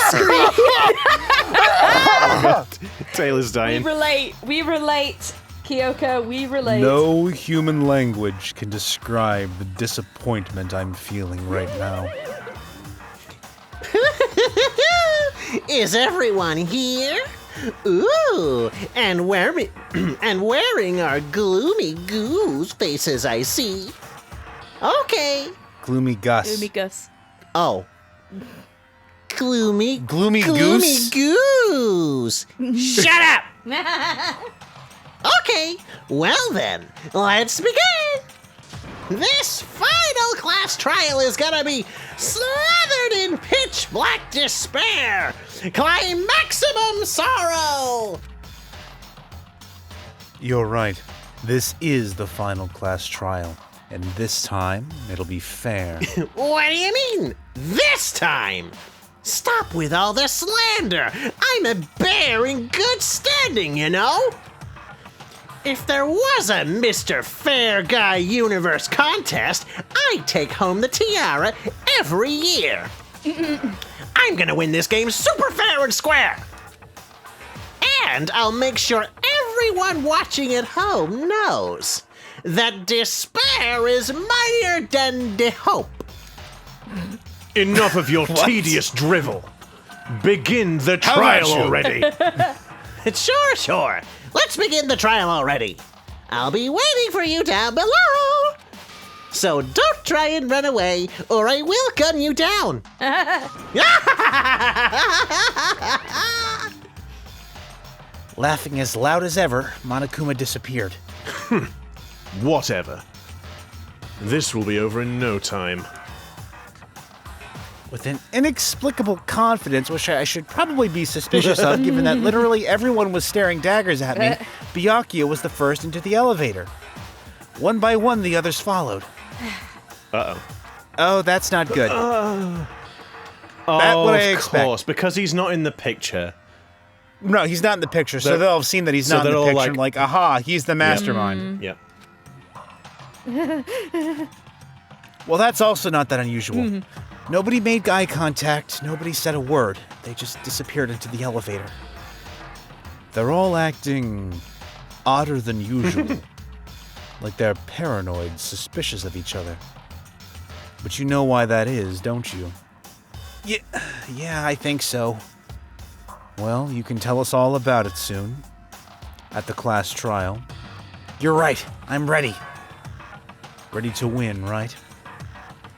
screen. Taylor's dying. We relate, Kyoko, we relate. No human language can describe the disappointment I'm feeling right now. Is everyone here? Ooh, and wearing our gloomy goose faces, I see. Okay. Gloomy Gus. Umigus. Oh. Gloomy Goose? goose. Shut up! Okay, well then, let's begin. This final class trial is gonna be slathered in pitch black despair, maximum sorrow. You're right. This is the final class trial. And this time, it'll be fair. What do you mean, this time? Stop with all the slander. I'm a bear in good standing, you know? If there was a Mr. Fair Guy Universe contest, I'd take home the tiara every year. I'm gonna win this game super fair and square. And I'll make sure everyone watching at home knows that despair is mightier than the hope. Enough of your tedious drivel. Begin the trial already. Sure. Let's begin the trial already. I'll be waiting for you down below. So don't try and run away, or I will gun you down. Laughing as loud as ever, Monokuma disappeared. Whatever. This will be over in no time. With an inexplicable confidence, which I should probably be suspicious of, given that literally everyone was staring daggers at me, Byakuya was the first into the elevator. One by one, the others followed. Uh-oh. Oh, that's not good. Oh, what I of expect. course, because he's not in the picture. No, he's not in the picture, so They're- they'll have seen that he's so not in they're the all picture, like- and like, aha, he's the mastermind. Yep. Well, that's also not that unusual. Nobody made eye contact, nobody said a word. They just disappeared into the elevator. They're all acting odder than usual. Like they're paranoid, suspicious of each other. But you know why that is, don't you? Yeah, I think so. Well, you can tell us all about it soon. At the class trial. You're right. I'm ready. Ready to win, right?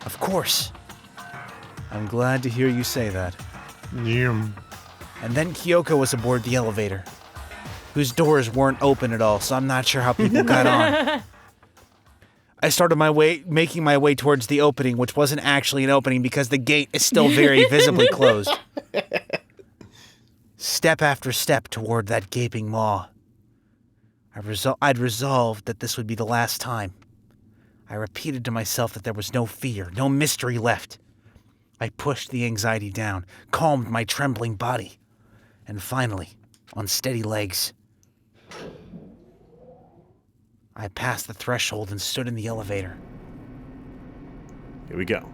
Of course. I'm glad to hear you say that. Yum. And then Kyoko was aboard the elevator, whose doors weren't open at all, so I'm not sure how people got on. I started making my way towards the opening, which wasn't actually an opening because the gate is still very visibly closed. Step after step toward that gaping maw. I'd resolved that this would be the last time. I repeated to myself that there was no fear, no mystery left. I pushed the anxiety down, calmed my trembling body, and finally, on steady legs, I passed the threshold and stood in the elevator. Here we go.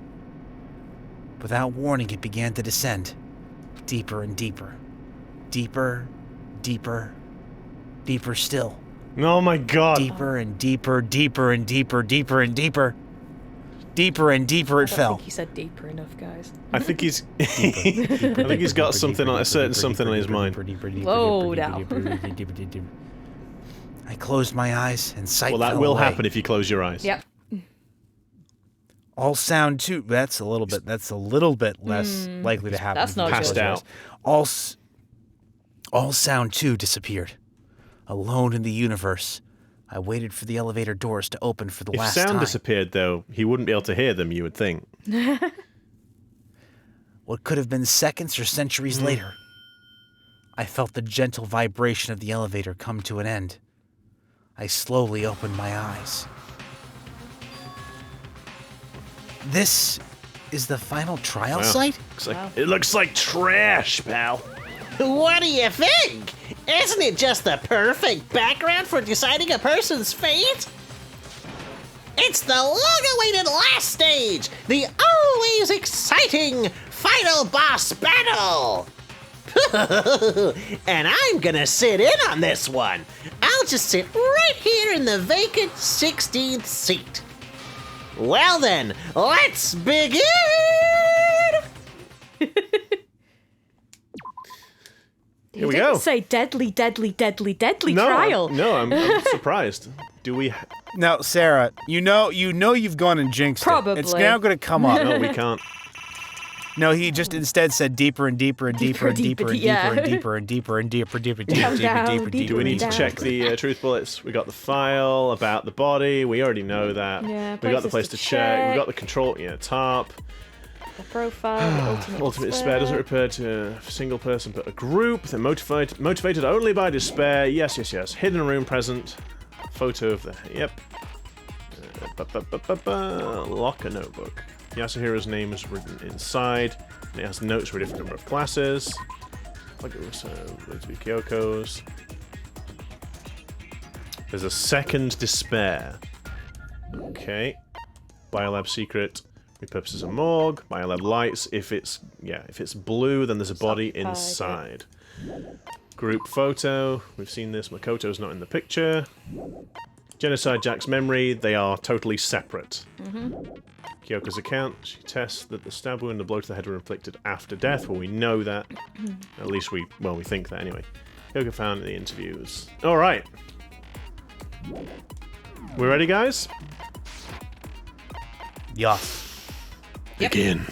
Without warning, it began to descend, deeper and deeper. Deeper, deeper, deeper still. Oh my god. Deeper and deeper, deeper and deeper, deeper and deeper. Deeper and deeper it I fell. think he said deeper enough, guys. I think he's I think he's got something on a certain something on his mind. Whoa, now. I closed my eyes and sight Well, that fell will away. happen if you close your eyes. Yep. All sound too. That's a little bit less likely to happen. That's if you not close good. your eyes. All sound too disappeared. Alone in the universe, I waited for the elevator doors to open for the If last sound time. disappeared, though, he wouldn't be able to hear them, you would think. What could have been seconds or centuries later, I felt the gentle vibration of the elevator come to an end. I slowly opened my eyes. This is the final trial Wow. site? It looks like trash, pal. What do you think? Isn't it just the perfect background for deciding a person's fate? It's the long-awaited last stage, the always exciting final boss battle! And I'm gonna sit in on this one. I'll just sit right here in the vacant 16th seat. Well then, let's begin! He Here we didn't go. say deadly, deadly, deadly, deadly No, trial. I'm surprised. Do we? Now, Sarah, you know you've gone and jinxed Probably. it. It's now going to come up. No, we can't. No, he just instead said deeper and deeper and deeper and deeper and yeah. deeper and deeper and deeper and deeper, deeper, deeper, Down, deeper, down, deeper, deeper, deeper. Do we need to down. check the truth bullets? We got the file about the body. We already know that. Yeah, we got the place places to to check. We got check. the control. Top. The profile, the Ultimate despair doesn't refer to a single person, but a group. They're motivated only by despair. Yes. Hidden room present. Photo of the. Yep. Locker notebook. Yasuhira's name is written inside. And it has notes for a different number of classes. Like it was going to be Kyoko's. There's a second despair. Okay. Biolab secret. Repurposes a morgue. Biolab lights. If it's blue, then there's a body Occupied, inside. Group photo. We've seen this. Makoto's not in the picture. Genocide Jack's memory. They are totally separate. Kyoko's account. She tests that the stab wound and the blow to the head were inflicted after death. Well, we know that. At least we think that anyway. Kyoko found in the interviews. All right. We ready, guys? Yes. Begin.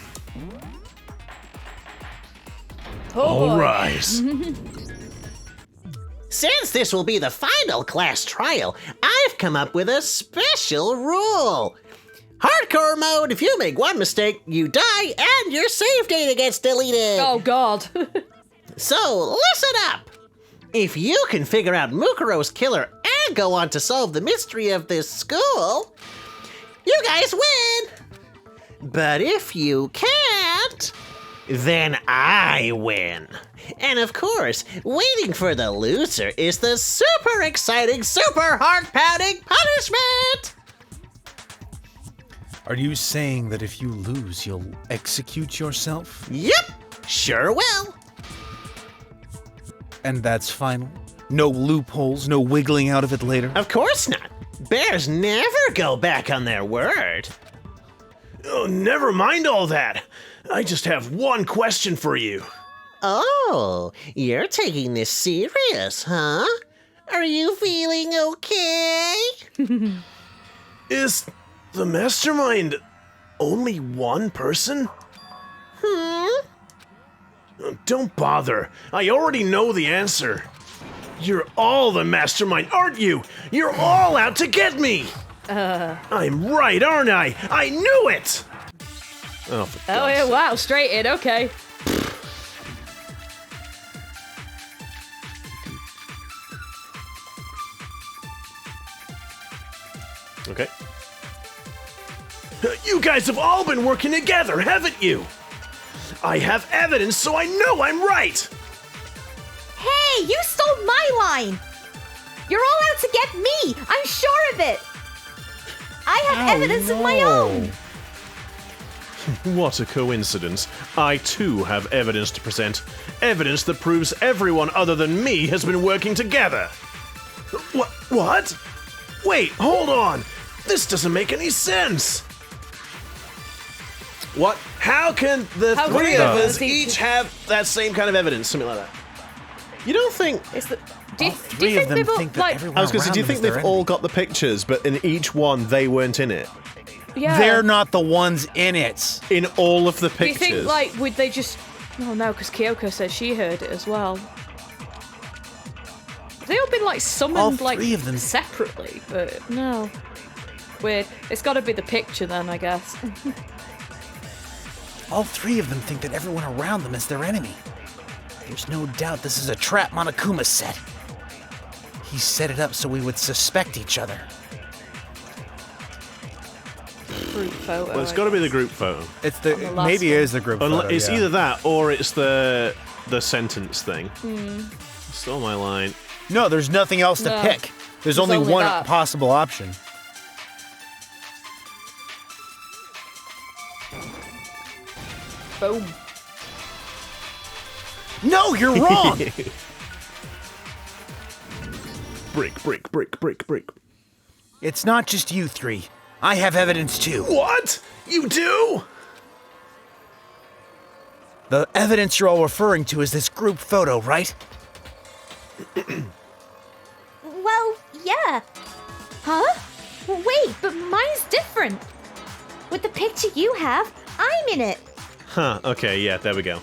Oh, boy. rise. Since this will be the final class trial, I've come up with a special rule. Hardcore mode, if you make one mistake, you die and your save data gets deleted. Oh, God. So, listen up. If you can figure out Mukuro's killer and go on to solve the mystery of this school, you guys win. But if you can't, then I win. And of course, waiting for the loser is the super exciting, super heart-pounding punishment! Are you saying that if you lose, you'll execute yourself? Yep, sure will. And that's final? No loopholes, no wiggling out of it later? Of course not. Bears never go back on their word. Oh, never mind all that. I just have one question for you. Oh, you're taking this serious, huh? Are you feeling okay? Is the mastermind only one person? Don't bother. I already know the answer. You're all the mastermind, aren't you? You're all out to get me! I'm right, aren't I? I knew it! Oh, for Oh, God's yeah, sake. wow, straight in, okay. Okay. You guys have all been working together, haven't you? I have evidence, so I know I'm right! Hey, you stole my line! You're all out to get me! I'm sure of it! I have evidence of my own! What a coincidence. I too have evidence to present. Evidence that proves everyone other than me has been working together. What? Wait, hold on. This doesn't make any sense. What? How can the How three can of the- us each have that same kind of evidence? Something like that. You don't think... It's the, do you Three think of them they've all, think that like, everyone I was going to say, around do you them think is they've their all enemy. got the pictures, but in each one they weren't in it? yeah. They're not the ones in it. In all of the Do you pictures. think, like, would they just... Oh, no, because Kyoko said she heard it as well. They all been, like, summoned, like, three of them. separately, but no. Weird. It's got to be the picture then, I guess. All three of them think that everyone around them is their enemy. There's no doubt this is a trap Monokuma set. He set it up so we would suspect each other. Group photo. Well, it's I got to be the guess. group photo. It's On the last maybe it one. is the group photo. It's yeah. either that or it's the sentence thing. Stole my line. No, there's nothing else to No. pick. There's There's only only one that. possible option. Boom. No, you're wrong. Break. It's not just you three. I have evidence too. What? You do? The evidence you're all referring to is this group photo, right? Well, yeah. Huh? Wait, but mine's different. With the picture you have, I'm in it. Huh, okay, yeah, there we go.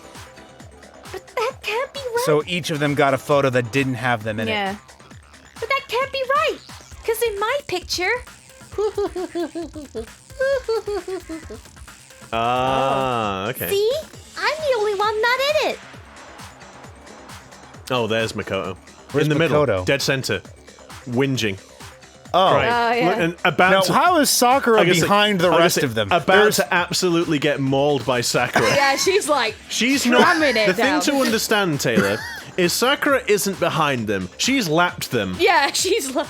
But that can't be right. So each of them got a photo that didn't have them in it. Yeah. But that can't be right. Because in my picture... Ah, okay. See? I'm the only one not in it. Oh, there's Makoto. Where's In the middle, Makoto? dead center, whinging. Oh. Right. yeah. Look, and about Now, to, how is Sakura I guess behind the I guess rest of them? About There's- to absolutely get mauled by Sakura. Yeah, she's like, She's not. ramming it The down. thing to understand, Taylor, is Sakura isn't behind them. She's lapped them. yeah, she's like,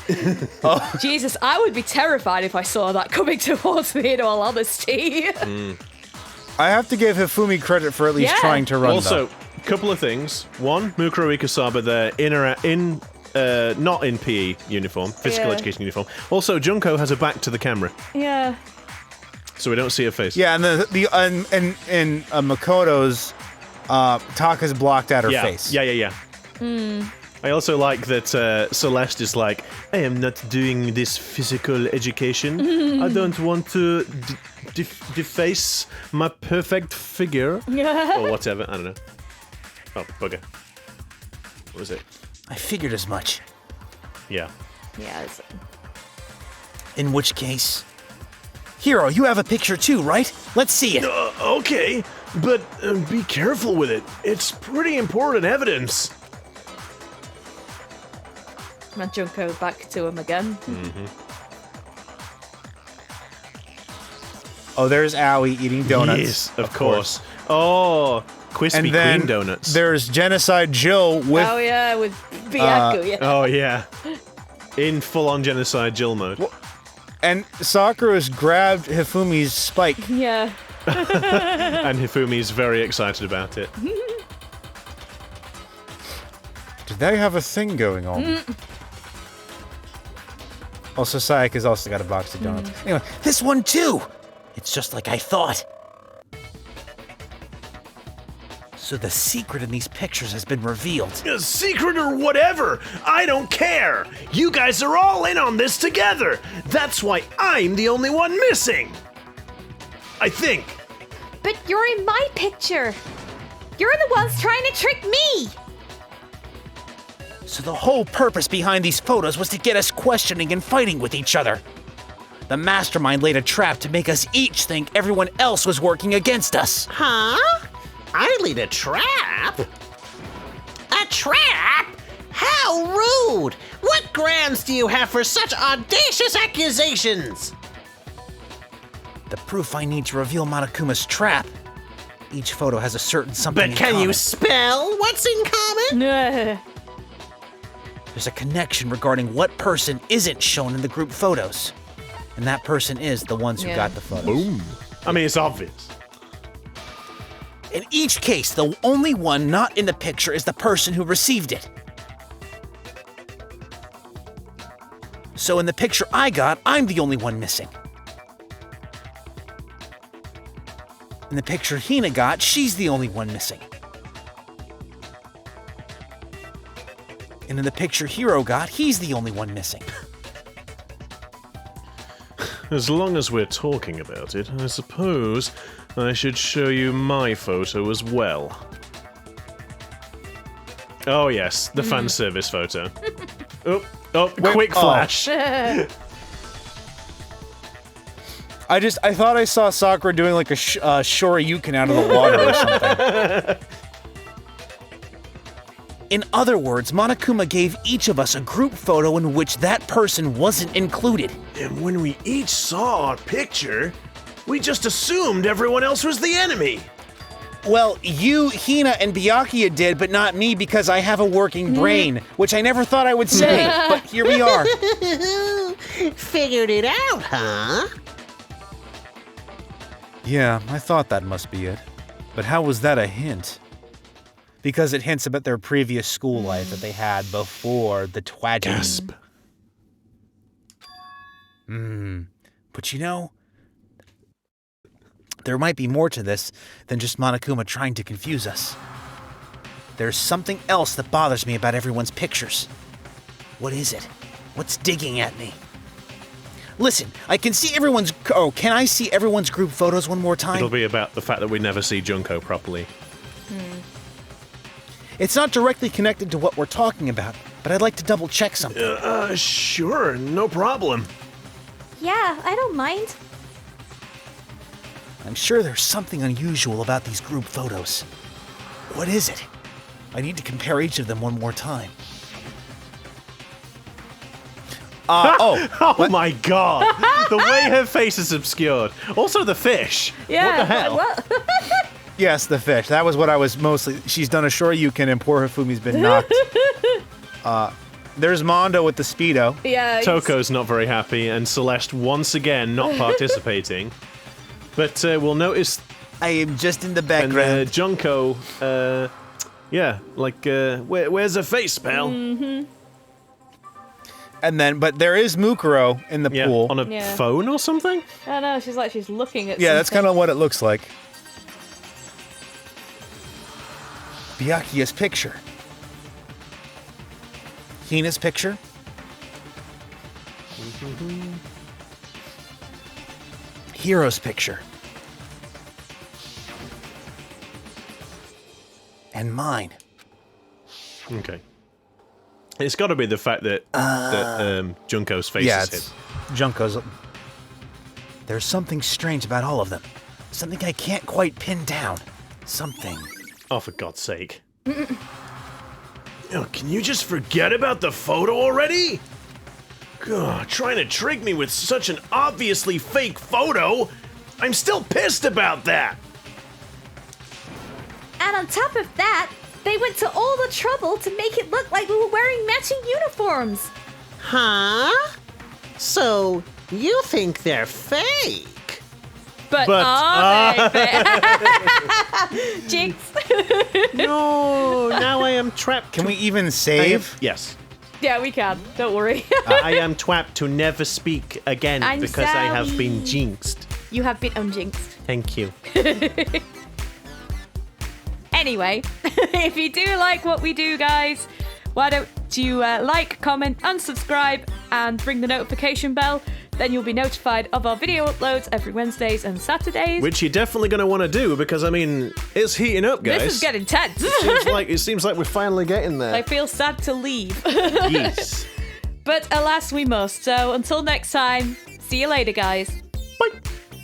Oh. Jesus, I would be terrified if I saw that coming towards me, in all honesty. I have to give Hifumi credit for at least Yeah. trying to run Also, a couple of things. One, Mukuro Ikasaba there not in PE uniform, physical Yeah. education uniform. Also, Junko has a back to the camera, Yeah. so we don't see her face. Yeah, and in Makoto's, Taka's blocked out her yeah, face. Yeah. I also like that Celeste is like, I am not doing this physical education. I don't want to deface my perfect figure. Or whatever, I don't know. Oh, bugger. What was it? I figured as much. Yeah. Yeah, it's, In which case, Hiro, you have a picture too, right? Let's see it. Okay, but be careful with it. It's pretty important evidence. and Junko back to him again. Oh, there's Aoi eating donuts. Yes, of course. Oh, Crispy And then Queen donuts. there's Genocide Jill with Oh yeah, with Byaku, yeah. Oh, yeah. In full-on genocide Jill mode. and Sakura's grabbed Hifumi's spike. Yeah. And Hifumi's very excited about it. Do they have a thing going on? Also, Sayaka's also got a box of donuts. Anyway, this one too! It's just like I thought. So the secret in these pictures has been revealed. A secret or whatever, I don't care. You guys are all in on this together. That's why I'm the only one missing. I think. But you're in my picture. You're the ones trying to trick me. So the whole purpose behind these photos was to get us questioning and fighting with each other. The mastermind laid a trap to make us each think everyone else was working against us. Huh? I lead a trap? A trap? How rude! What grounds do you have for such audacious accusations? The proof I need to reveal Monokuma's trap. Each photo has a certain something But in can common. you spell what's in common? There's a connection regarding what person isn't shown in the group photos. And that person is the ones who Yeah. got the photos. Boom. I mean, it's obvious. In each case, the only one not in the picture is the person who received it. So in the picture I got, I'm the only one missing. In the picture Hina got, she's the only one missing. And in the picture Hiro got, he's the only one missing. As long as we're talking about it, I suppose I should show you my photo as well. Oh yes, the fan service photo. Quick flash. I thought I saw Sakura doing like a shoryuken out of the water or something. In other words, Monokuma gave each of us a group photo in which that person wasn't included. And when we each saw our picture, we just assumed everyone else was the enemy. Well, you, Hina, and Byakuya did, but not me because I have a working brain, which I never thought I would say, but here we are. Figured it out, huh? Yeah, I thought that must be it. But how was that a hint? Because it hints about their previous school life that they had before the tragedy. Gasp. But you know, there might be more to this than just Monokuma trying to confuse us. There's something else that bothers me about everyone's pictures. What is it? What's digging at me? Listen, I can see everyone's... Oh, can I see everyone's group photos one more time? It'll be about the fact that we never see Junko properly. It's not directly connected to what we're talking about, but I'd like to double check something. Sure, no problem. Yeah, I don't mind. I'm sure there's something unusual about these group photos. What is it? I need to compare each of them one more time. Oh my god! The way her face is obscured. Also the fish. Yeah. What the hell? What? Yes, the fish. That was what I was mostly... She's done a shoryuken and poor Hifumi's been knocked. There's Mondo with the Speedo. Yeah. Toko's not very happy, and Celeste once again not participating. But we'll notice... I am just in the And background. Junko, where's her face, pal? And then, but there is Mukuro in the Yeah, pool. on a Yeah. phone or something? I know, she's looking at Yeah, that's something. kind of what it looks like. Byakuya's picture. Hina's picture. Hiro's picture. And mine. Okay. It's got to be the fact that Junko's face Yeah, is it's hid. Junko's. There's something strange about all of them. Something I can't quite pin down. Something. Oh, for God's sake. Oh, can you just forget about the photo already? God, trying to trick me with such an obviously fake photo? I'm still pissed about that! And on top of that, they went to all the trouble to make it look like we were wearing matching uniforms. Huh? So, you think they're fake? But are they? Jinx. No, now I am trapped. Can we even save? Yes. Yeah, we can. Don't worry. I am trapped to never speak again I'm because I have been sorry. jinxed. You have been unjinxed. Thank you. Anyway, if you do like what we do, guys, why don't you like, comment, and subscribe, and ring the notification bell? Then you'll be notified of our video uploads every Wednesdays and Saturdays. Which you're definitely going to want to do because, I mean, it's heating up, guys. This is getting tense. It seems like we're finally getting there. I feel sad to leave. Yes. But alas, we must. So until next time, see you later, guys.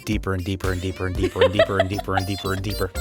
Deeper and deeper and deeper and deeper and deeper and deeper and deeper and deeper.